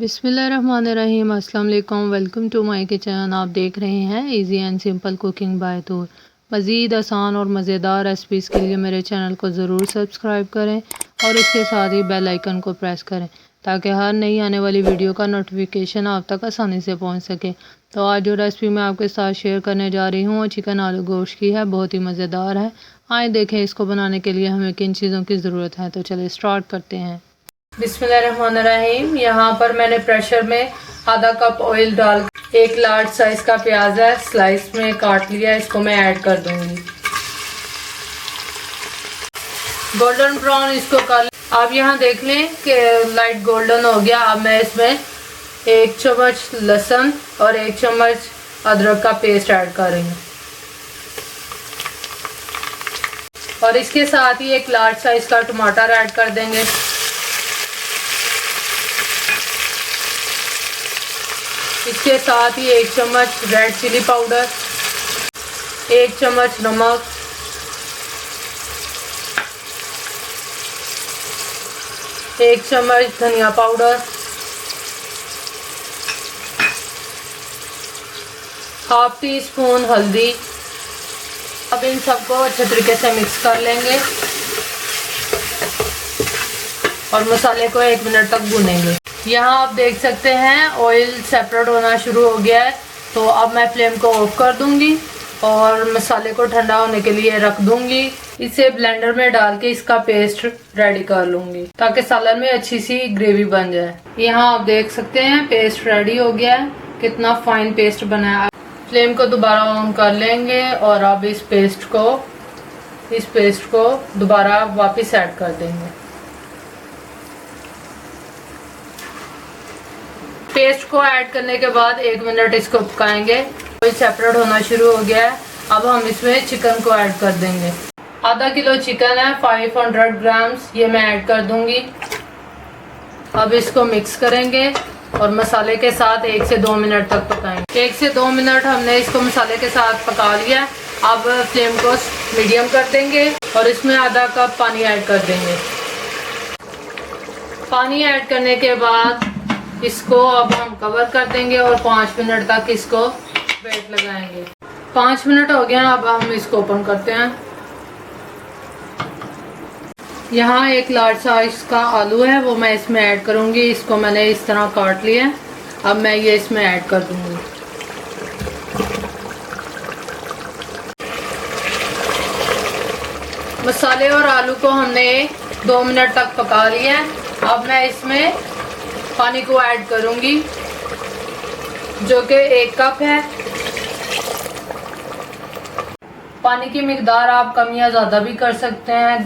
बिस्मिल्लाहिर्रहमानिर्रहीम। अस्सलाम वालेकुम। Welcome to my kitchen. आप देख रहे हैं easy and simple cooking by Toor. मज़ीद आसान और मज़ेदार रेसिपीज़ के लिए मेरे चैनल को ज़रूर सब्सक्राइब करें और इसके साथ ही बेल आइकन को प्रेस करें ताकि हर नई आने वाली वीडियो का नोटिफिकेशन आप तक आसानी से पहुंच सके। तो आज जो रेसिपी मैं आपके साथ शेयर करने जा रही हूँ वो चिकन आलू गोश्त की है। बहुत ही मज़ेदार है। आए देखें इसको बनाने के लिए हमें किन चीज़ों की ज़रूरत है। तो चलिए स्टार्ट करते हैं। बिस्मिल्लाहिर्रहमानिर्रहीम। यहाँ पर मैंने प्रेशर में आधा कप ऑयल डाल, एक लार्ज साइज का प्याज है स्लाइस में काट लिया, इसको मैं ऐड कर दूंगी। गोल्डन ब्राउन इसको कर। आप यहाँ देख लें कि लाइट गोल्डन हो गया। अब मैं इसमें 1 चम्मच लहसुन और 1 चम्मच अदरक का पेस्ट ऐड कर रही हूँ और इसके साथ ही 1 लार्ज साइज का टमाटर ऐड कर देंगे। इसके साथ ही 1 चम्मच रेड चिली पाउडर, 1 चम्मच नमक, 1 चम्मच धनिया पाउडर, हाफ टी स्पून हल्दी। अब इन सबको अच्छे तरीके से मिक्स कर लेंगे और मसाले को 1 मिनट तक भूनेंगे। यहाँ आप देख सकते हैं ऑयल सेपरेट होना शुरू हो गया है। तो अब मैं फ्लेम को ऑफ कर दूंगी और मसाले को ठंडा होने के लिए रख दूंगी। इसे ब्लेंडर में डाल के इसका पेस्ट रेडी कर लूंगी ताकि सालन में अच्छी सी ग्रेवी बन जाए। यहाँ आप देख सकते हैं पेस्ट रेडी हो गया है। कितना फाइन पेस्ट बना है। फ्लेम को दोबारा ऑन कर लेंगे और अब इस पेस्ट को दोबारा वापस ऐड कर देंगे। पेस्ट को ऐड करने के बाद 1 मिनट इसको पकाएंगे। ऑयल सेपरेट होना शुरू हो गया है। अब हम इसमें चिकन को ऐड कर देंगे। आधा किलो चिकन है, 500 ग्राम्स, ये मैं ऐड कर दूंगी। अब इसको मिक्स करेंगे और मसाले के साथ 1 से 2 मिनट तक पकाएंगे। 1 से 2 मिनट हमने इसको मसाले के साथ पका लिया। अब फ्लेम को मीडियम कर देंगे और इसमें आधा कप पानी ऐड कर देंगे। पानी ऐड करने के बाद इसको अब हम कवर कर देंगे और 5 मिनट तक इसको वेट लगाएंगे। 5 मिनट हो गया। अब हम इसको ओपन करते हैं। यहाँ 1 लार्ज साइज का आलू है, वो मैं इसमें ऐड करूंगी। इसको मैंने इस तरह काट लिया है। अब मैं ये इसमें ऐड कर दूंगी। मसाले और आलू को हमने 2 मिनट तक पका लिया है। अब मैं इसमें पानी को ऐड करूंगी जो कि 1 कप है। पानी की मिकदार आप कम या ज़्यादा भी कर सकते हैं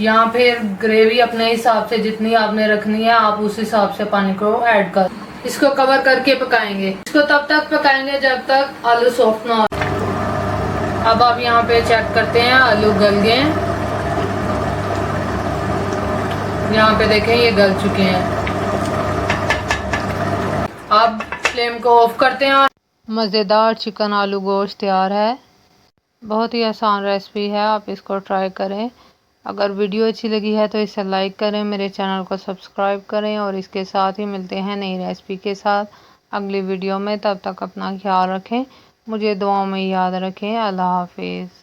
या फिर ग्रेवी अपने हिसाब से जितनी आपने रखनी है आप उस हिसाब से पानी को ऐड कर। इसको कवर करके पकाएंगे। इसको तब तक पकाएंगे जब तक आलू सॉफ्ट ना हो। अब आप यहाँ पे चेक करते हैं आलू गल गए हैं। यहाँ पे देखें ये गल चुके हैं। अब फ्लेम को ऑफ करते हैं। मज़ेदार चिकन आलू गोश्त तैयार है। बहुत ही आसान रेसिपी है, आप इसको ट्राई करें। अगर वीडियो अच्छी लगी है तो इसे लाइक करें, मेरे चैनल को सब्सक्राइब करें और इसके साथ ही मिलते हैं नई रेसिपी के साथ अगली वीडियो में। तब तक अपना ख्याल रखें, मुझे दुआओं में याद रखें। अल्लाह हाफिज़।